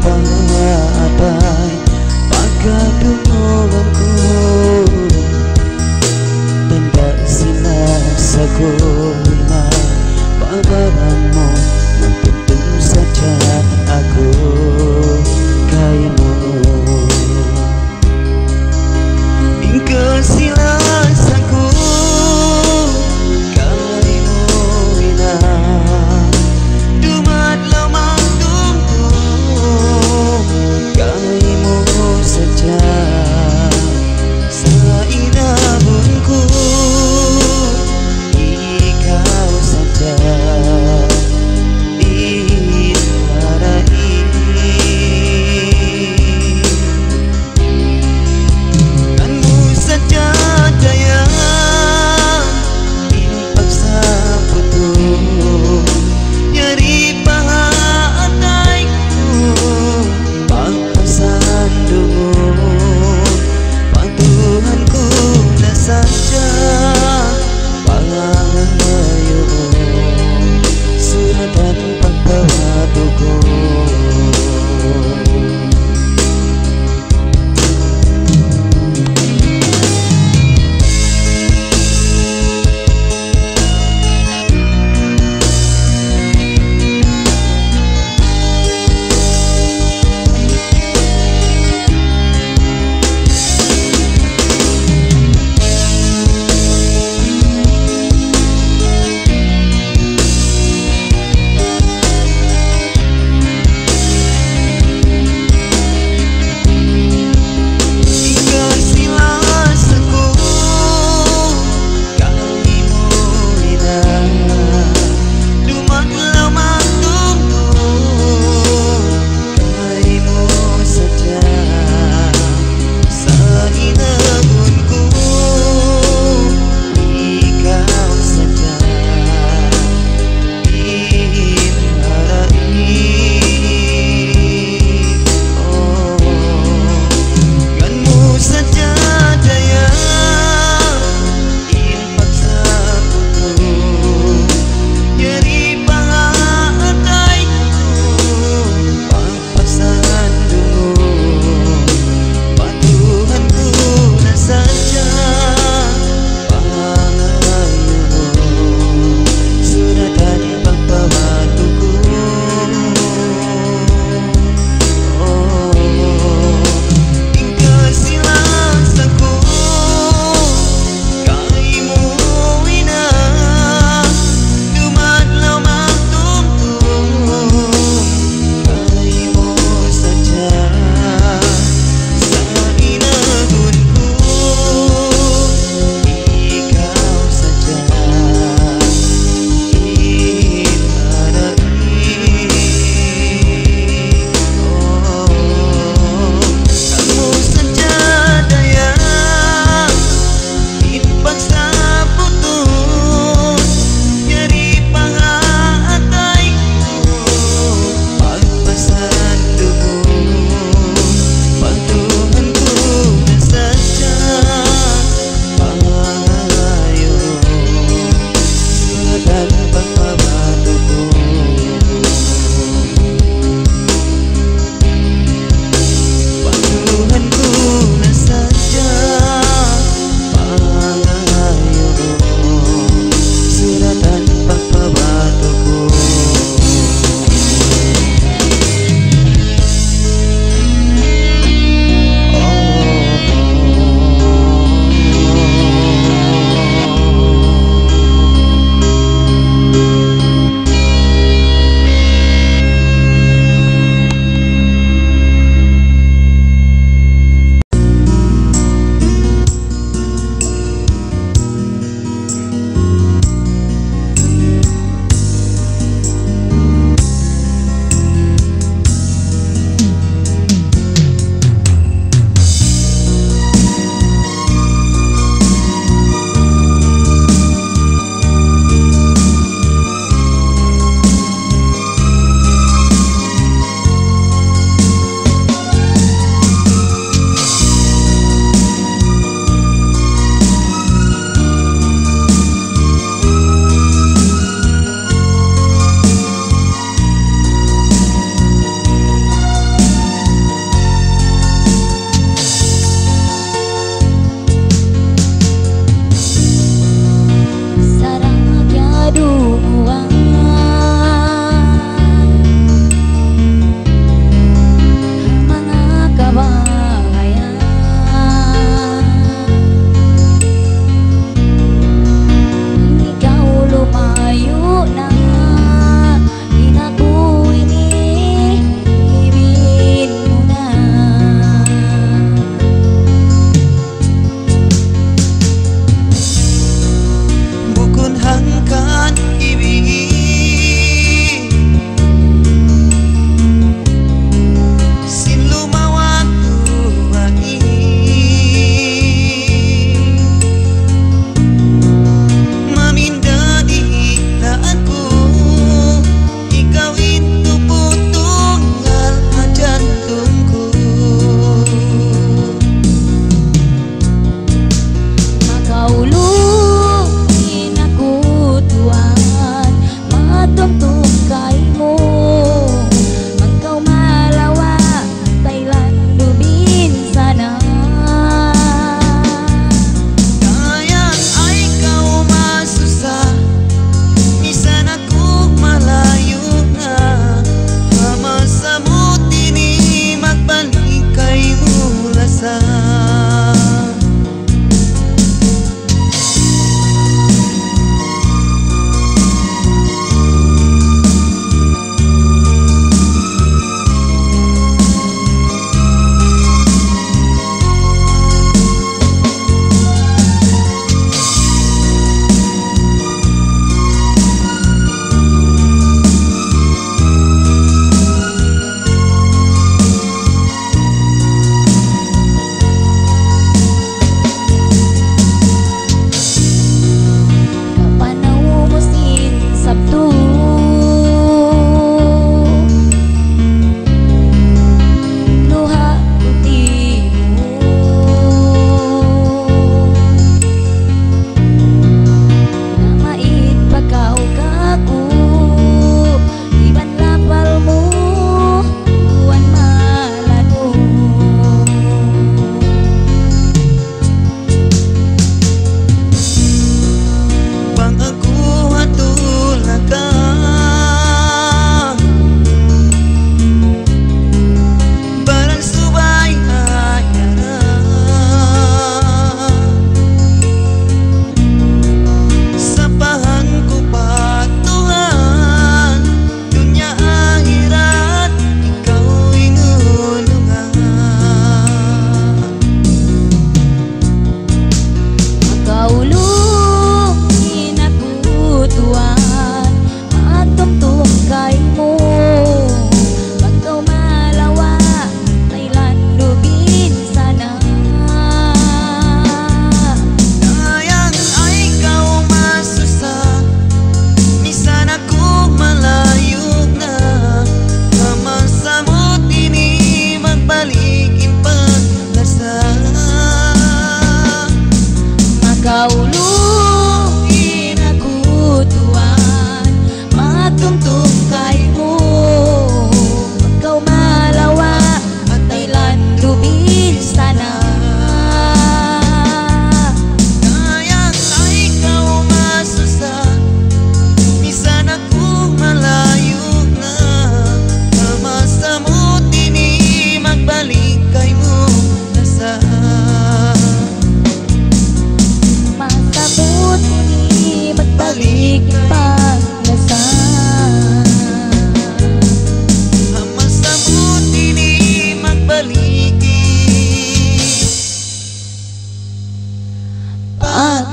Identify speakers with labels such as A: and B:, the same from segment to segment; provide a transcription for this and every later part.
A: paapay pagkadununganku. Tanda sila sa na pamaran mo, magtutong saja aku kayamu. Ingkau silas aku kayamu ina dumat lamang tungtung kaya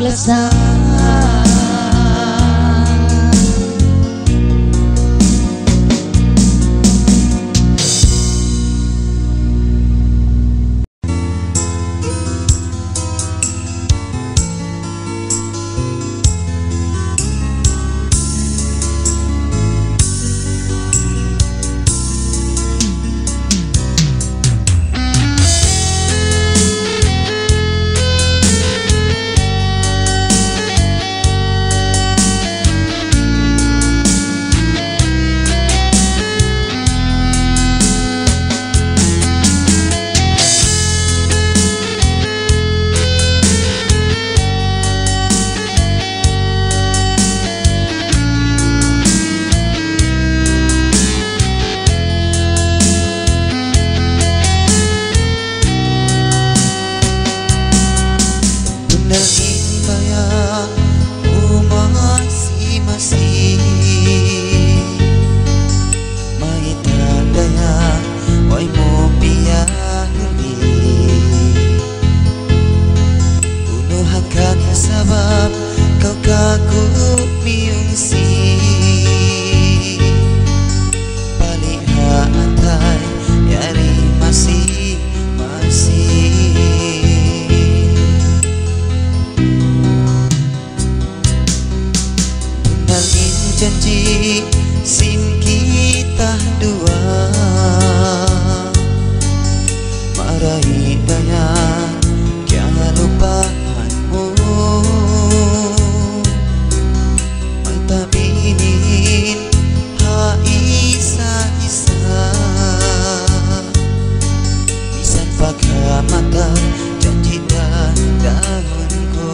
A: paglasan. Sebab kau kagum miungsi balik hatai yari masih nalin janji sim kita dua marahi daya jangan lupa mata janji dan daunku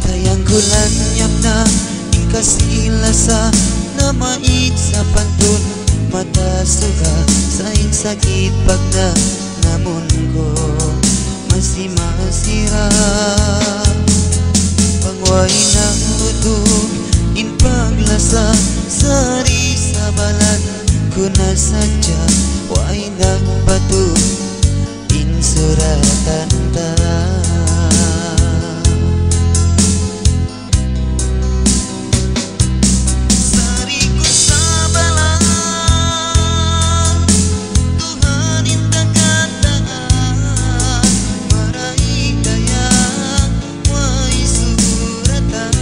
A: tayang kulan nyapna ingkasih lasa nama itsa pantun mata suka saing sakit pagna namun ko masih pangway ng utuk in paglasa sari sabalan ko na sadya way nagbato in suratan ta sari ko sabalan Tuhan intang kataan marai daya way suratan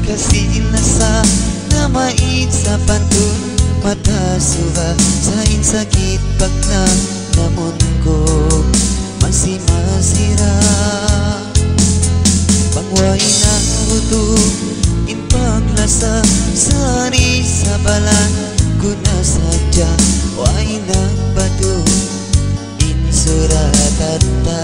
A: kasih lasa nama itsa pantun mata suha sain sakit pagna namun ko masih pangway ng utuk in paglasa sari sabalan ko na sadya way nagbato in suratan ta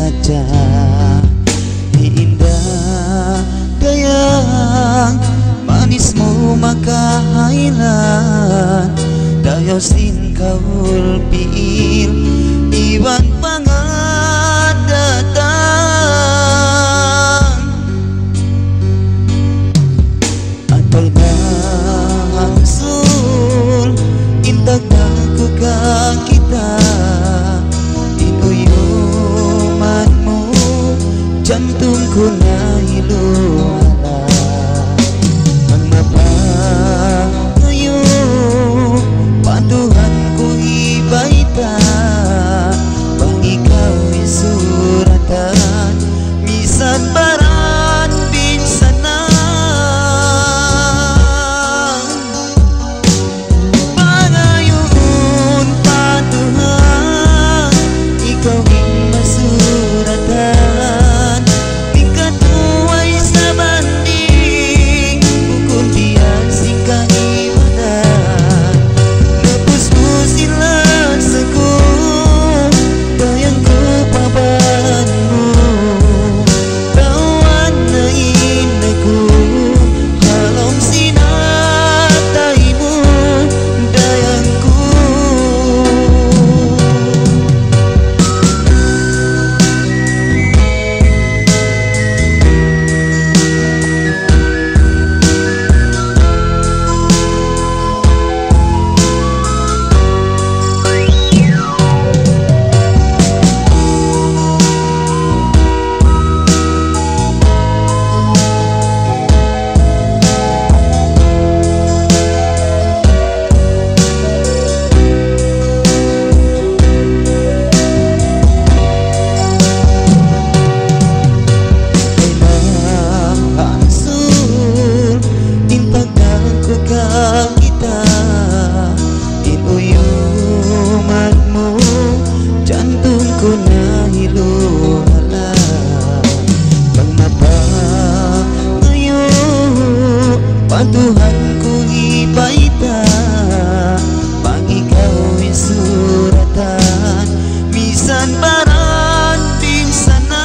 A: saja. Indah dayang manismu makahailan, dayaw sin kaul piil iwan pangadatang. Atol na hangsul intag aku ka kita, inuyuman mo jantungku na hiluala. Magmapangayo patuhan ko ibaita, bang ikaw isuratan misan baran binsana. Pangayon patuhan ikaw ing masuratan, tingkatuay sa banding bukod diyan sing kaiwanan. Napusmo sila sa ko dayang ko paban mo, tawan na inay ko halong sinatay mo dayang ko. Kita inuyuman mo jantungku na hiluhala. Bang mapangayo patuhan ko ibaita, bang ikaw isuratan misan baran binsana.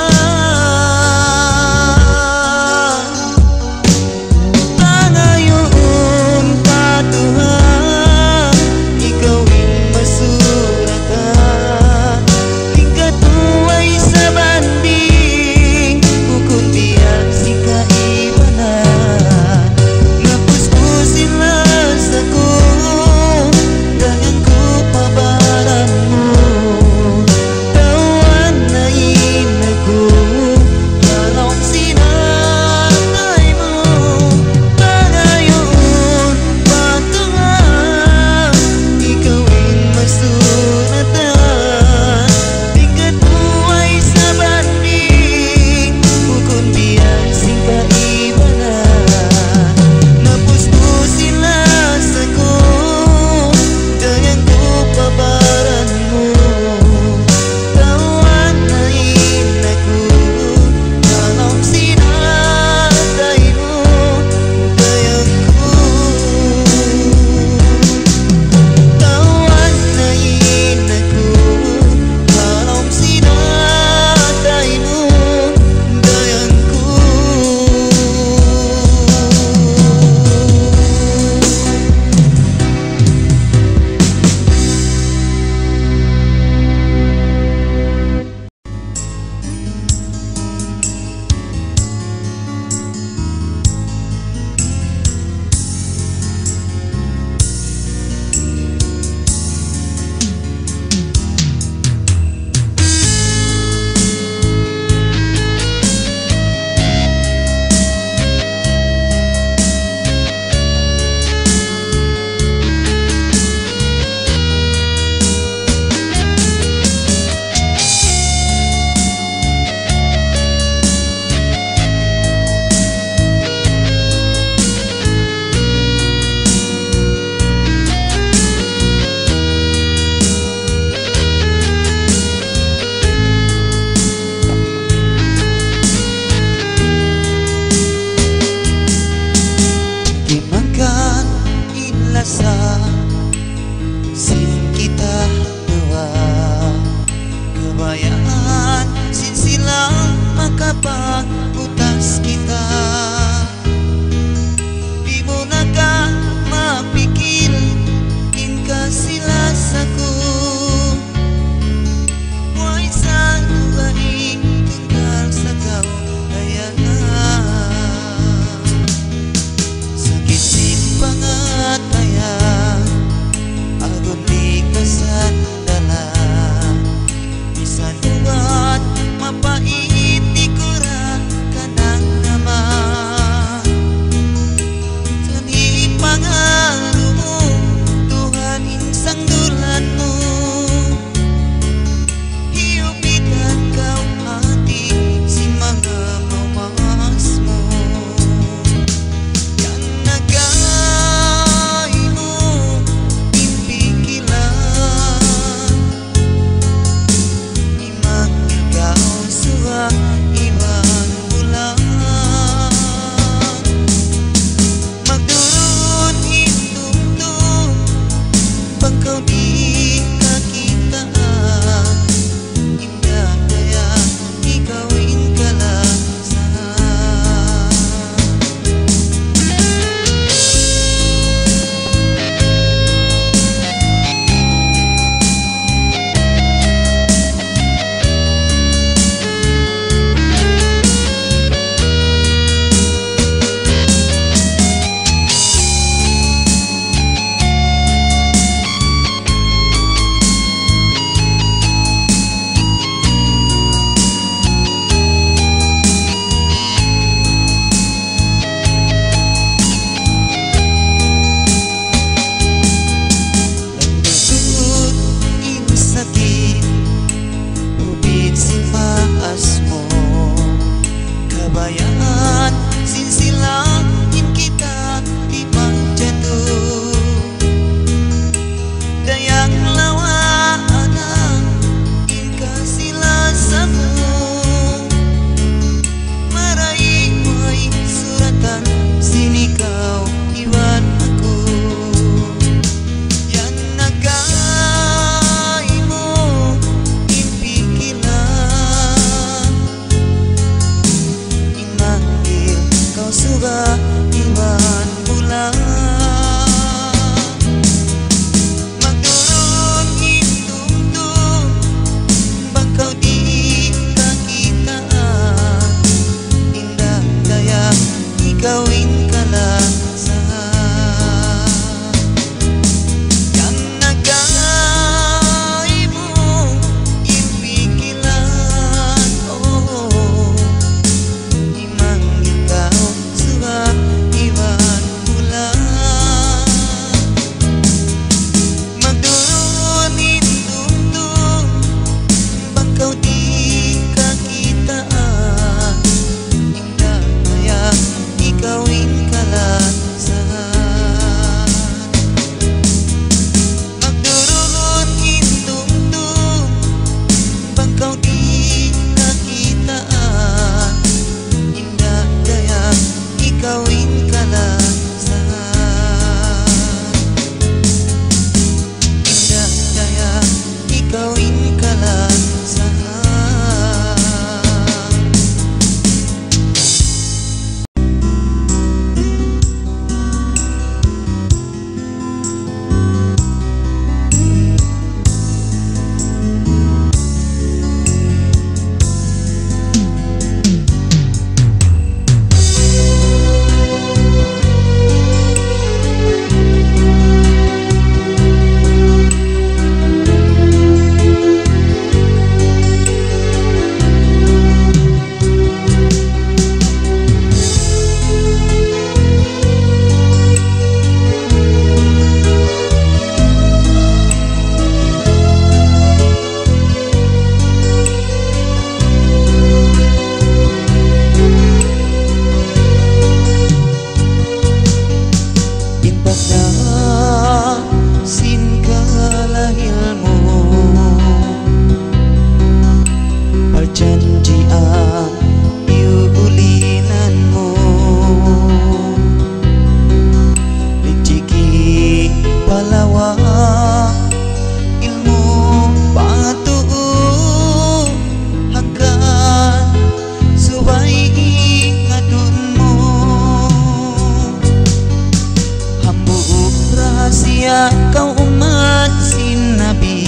A: ya kau umat sinabi,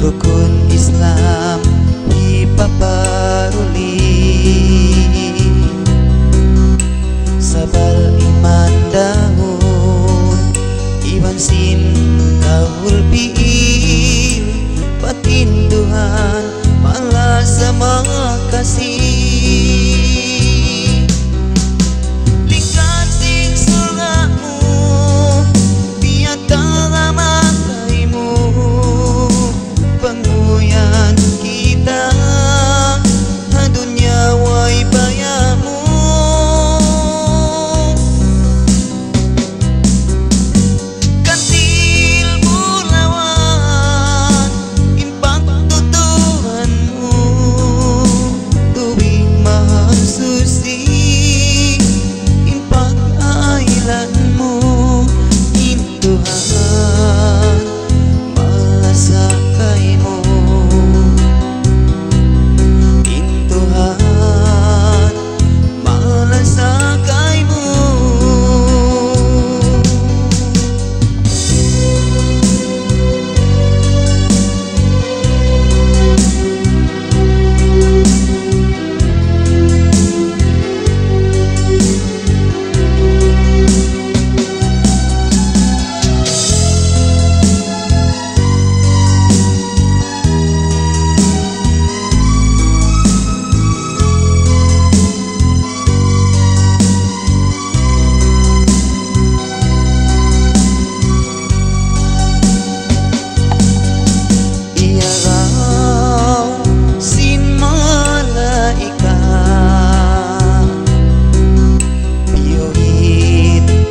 A: rukun Islam ipaparuli, sabal iman dahun iban sin kahul piil, patinduhan malas sama kasih.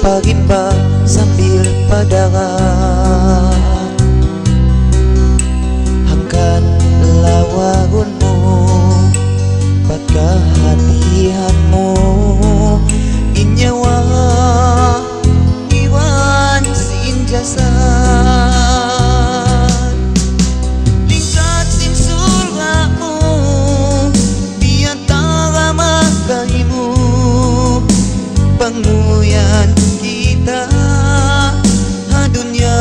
A: Pagimba sambil padaran, hangkan lawanmu, batkahatianmu, inyawa iwan sin jasad, lingkat sin surgamu, biantara makahimu, pangmuyan kita dunia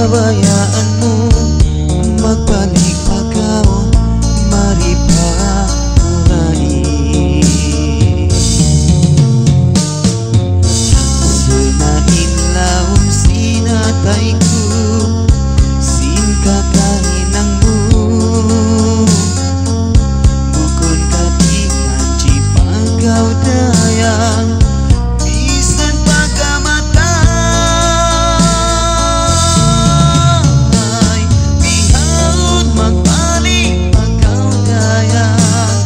A: pabayaan mo, magbalik pagaw, maripamurai. Sunainlaom sinatay ko, sin kakahinang mo, bukon katingan di pagaw dayang, bisan pagamatay, bihawd magbalik pagaw dayang,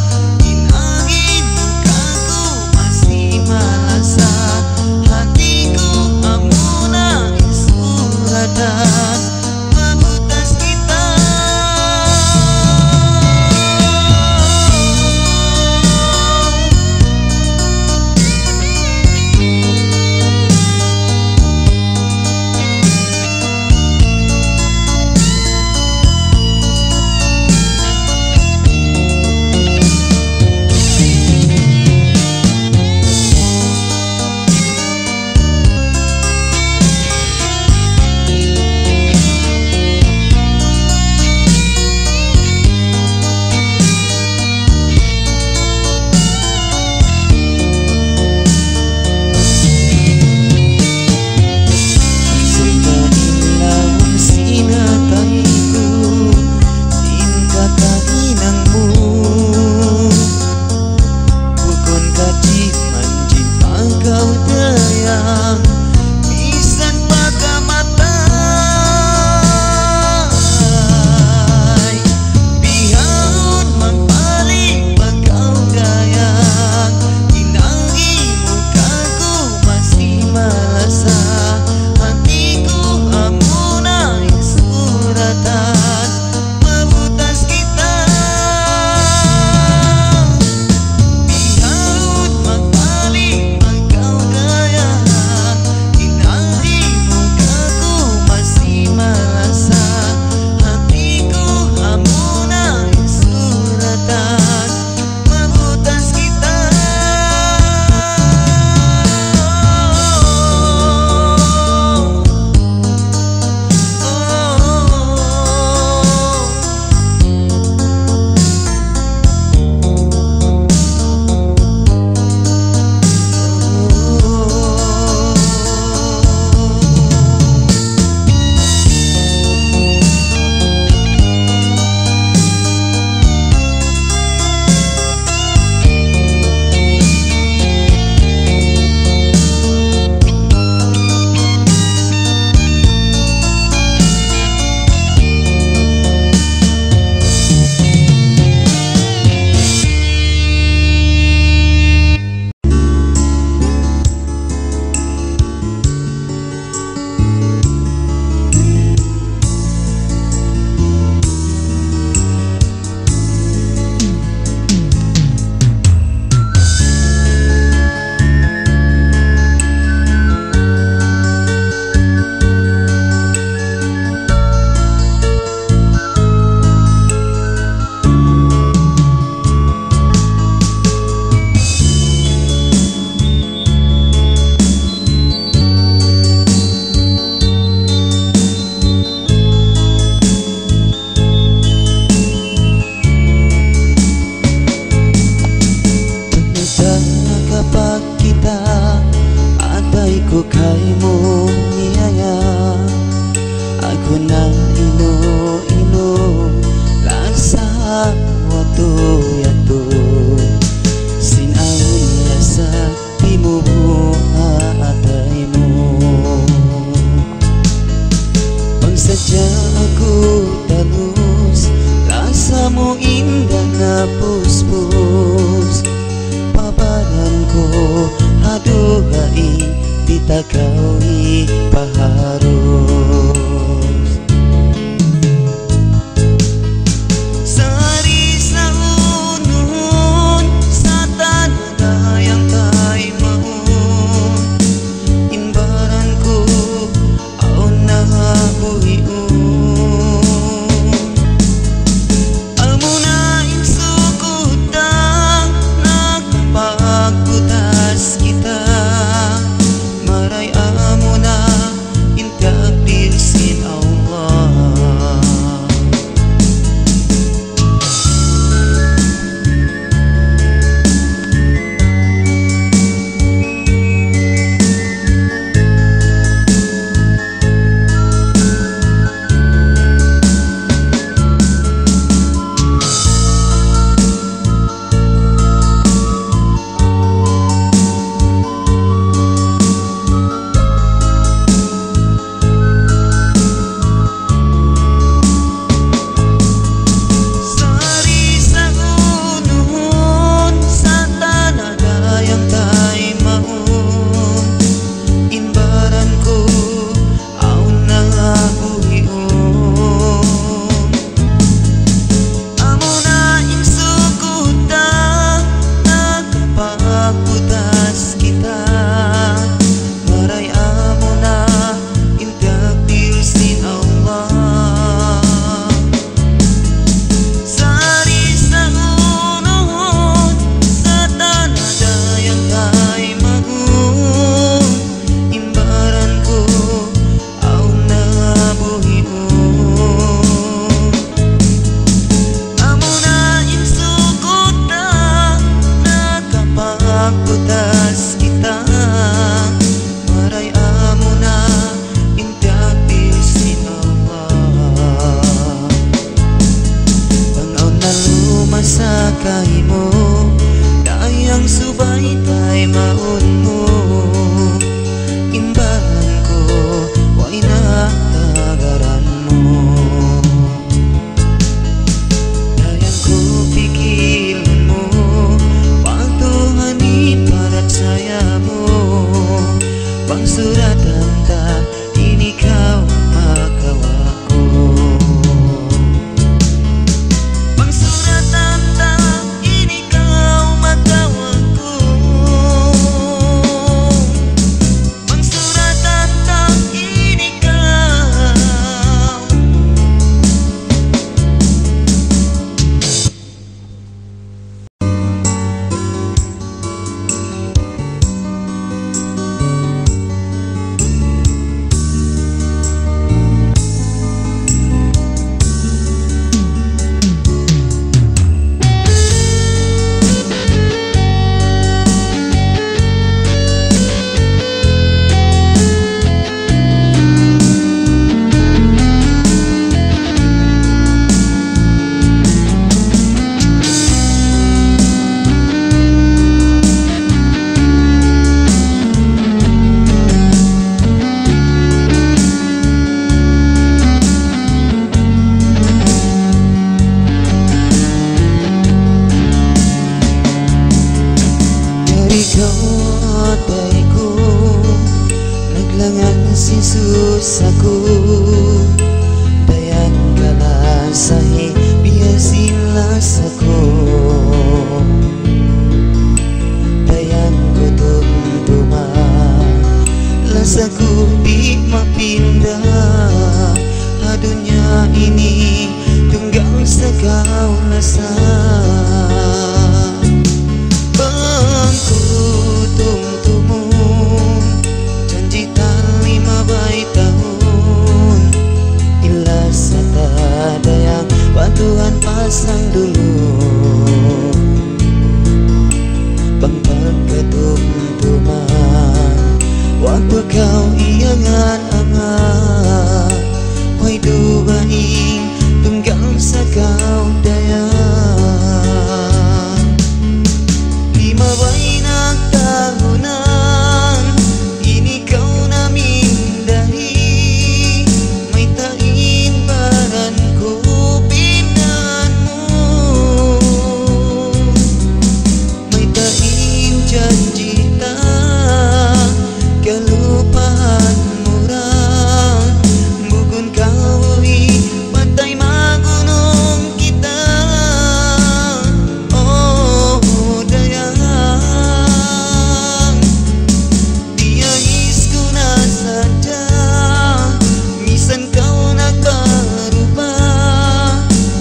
A: inangin kago masimalasa, hati ko amuna isuratan, mabutas kita. Sunainlaom sinatay ko, sin kakahinang mo, bukon kajiman di pagaw dayang, bisan pagamatay, bihawd magbalik pagaw dayang, inangin mo kago masimalasa, hati ko amuna isuratan, mabutas kita. Bihawd magbalik pagaw dayang, inangin mo kago masimalasa, hati ko amuna isuratan, mabutas kita. Kapag kita atay ko kay mo niyaya, ako na ino lasa wato yato, sinawon lasa di mo atay mo, pagsadya ako talus, lasa mo indah na puspos, pabaran ko haduhain di tagaw ipaharos. Sari sa unon sa tanadayang kay maun, imbaran ko aon na buhiun, amo na insugutang nagpagbutas kita, maray amo na inta susahku dayang kala sahi biasilah sako dayang ko tumtuma lasaku di mapindah adunya ini tunggal sakau lasa bangku tumtumun janji tali mabai tahun ilah sata dayang bantuan pasang dulu bang pagkatumtuman waktu kau iangan-angan wai dubaing tunggal sakau dayang lima banyak tahunan ini kau na mindahi may tain baranku pinanmu may tain janji tak kalupahan murang bugun kawi patay magunong kita oh dayang tiais ko na sadya misan kau nagbarubah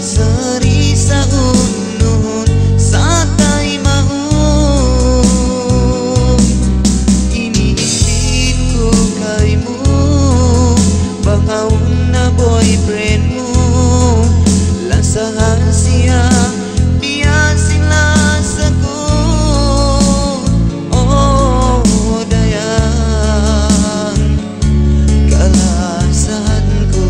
A: sari sa unon sa tay maong iniitin ko kay mo bangawon na boyfriend mo lasahan siya biyasin lasako oh dayang kalasan ko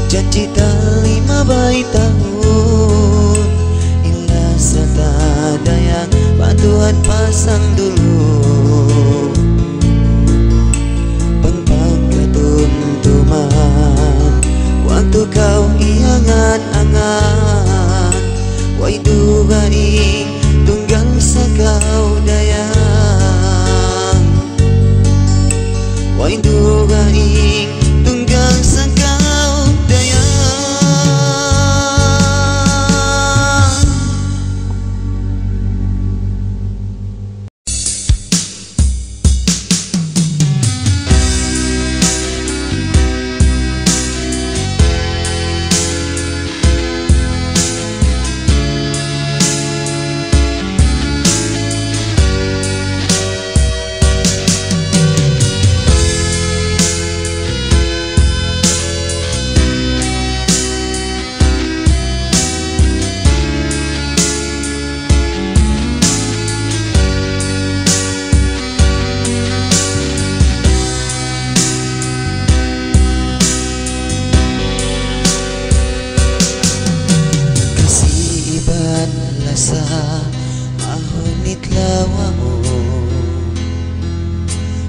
A: janji tali mabai tahun ilah sata dayang bantuan pasang dulu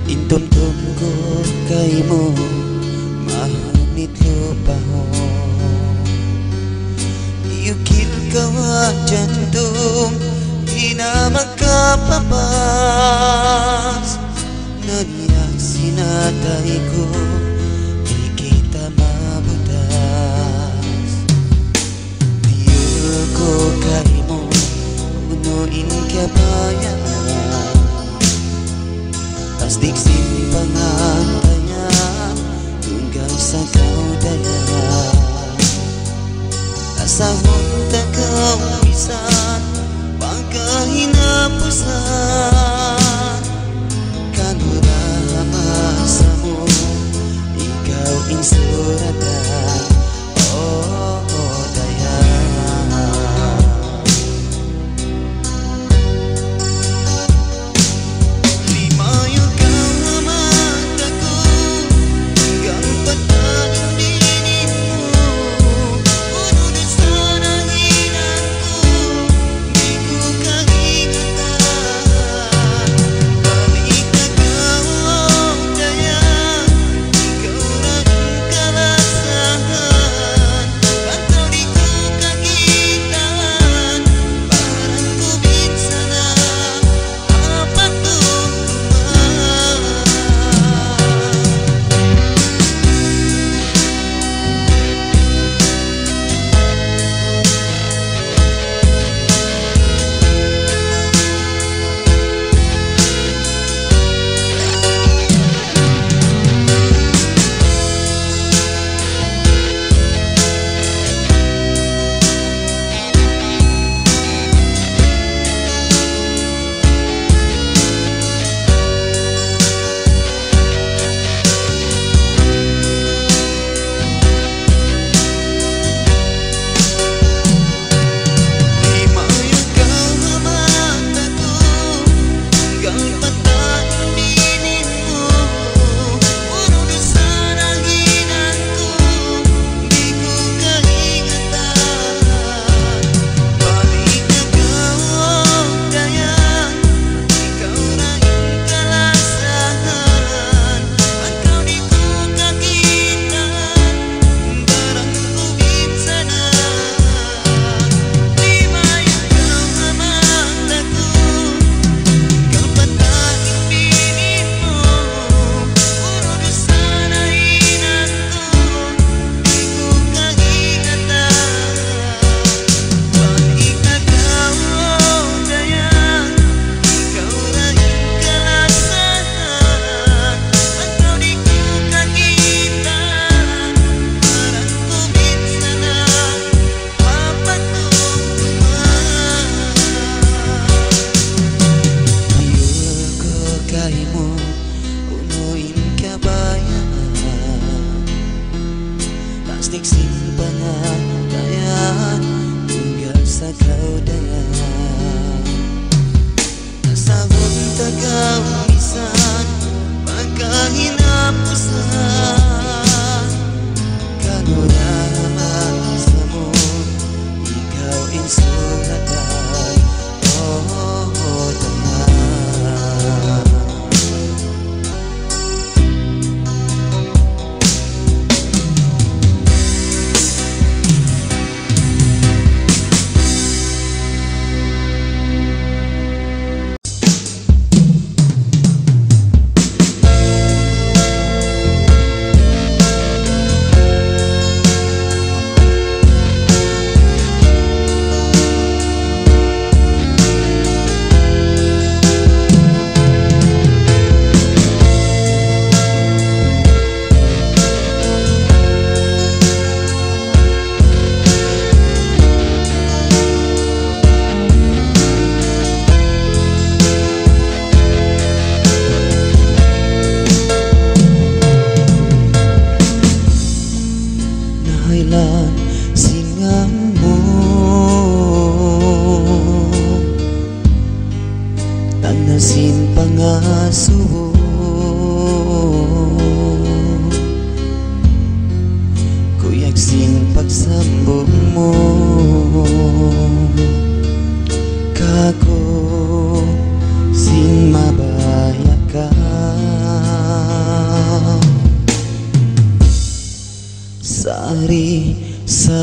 A: Intumtum ko kay mo mahanit lupaho. Yukil ka jandung di na magkapapas. Naniyak sinatay ko di kita mabutas. Diyul ko kay mo unuin kabayan. Tasdik simpangan kanya tunggal sa kaudayan. Asahon tagaw bisan pagkahinapusan. Kanurama mo ikaw insuratan. Oh, oh dayan. Limayo kang mata ko hanggang patanin din mo. Puno na sana hinan ko, di ko kaingatan. Balik na ikaw dayan, ikaw na ang kalasahan. Pagkaw di ko kakitaan, parang kubit sana apat tungtungan. Limayo kang mata ko hanggang patanin din mo. Puno na sana hinan ko, di ko kaingatan. Balik na ikaw dayan, ikaw na ang kalasahan. Pagkaw di ko kakitaan, parang kubit sana. Limayo kang mata ko hanggang patanin din mo. Puno na sana hinan ko, di ko kaingatan. Balik na ikaw dayan, ikaw na ang kalasahan. Pagkaw di ko kakitaan, parang kubit sana apat tungtungan. Diyul ko kay mo unuin kabayan. Tasdik simpangan dayan tunggal sa kaudayan. Asahon tagaw bisan pagkahinapusan. Kanurama mo ikaw insuratan. Oh, oh dayan.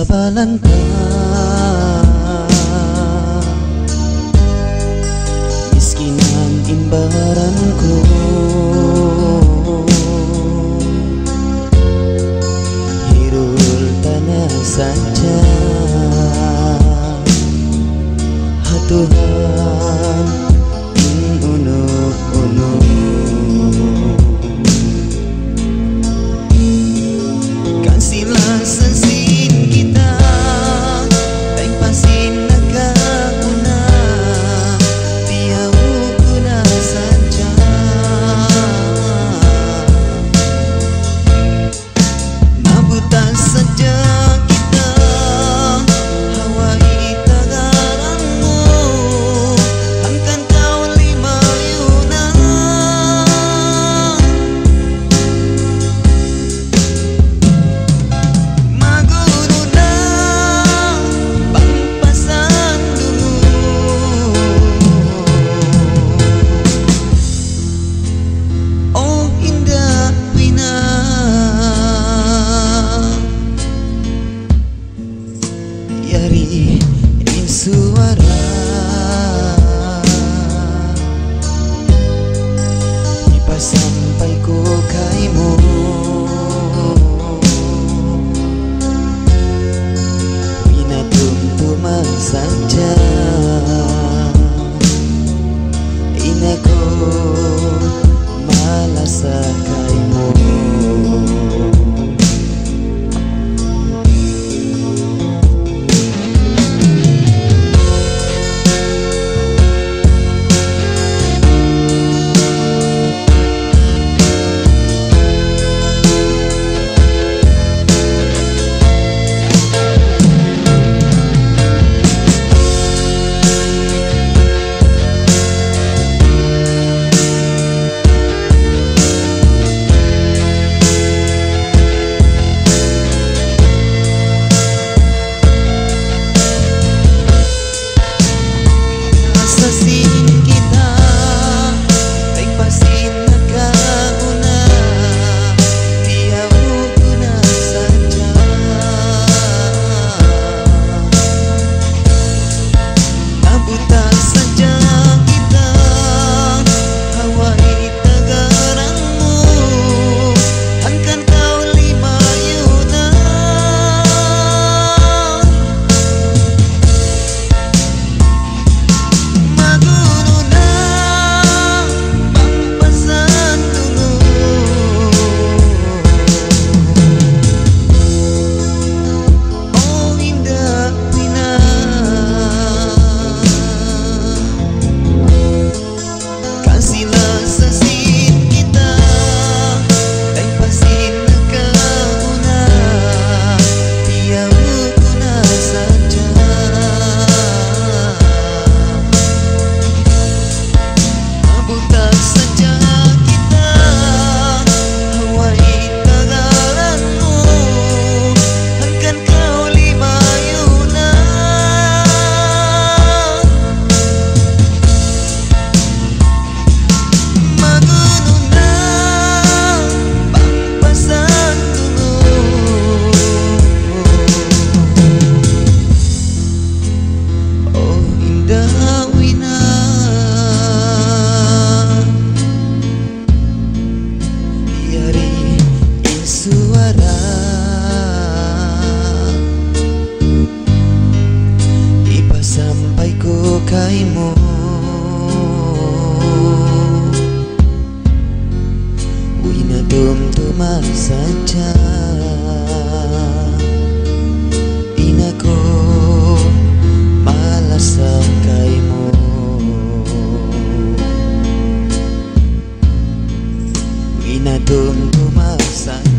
A: balanta miskin ang imbaran ko, hirul tanah saja. Tuhan uno kasihlah sesin kita baik pasin nagkauna tiaw kuna saja mabutas saja kita hawai suara ipa sampai ko kaimu pinatumtuman saja inako malasa kaimu. Kaimu wina tumtuma saja inako malasa kaimu wina tumtuma saja.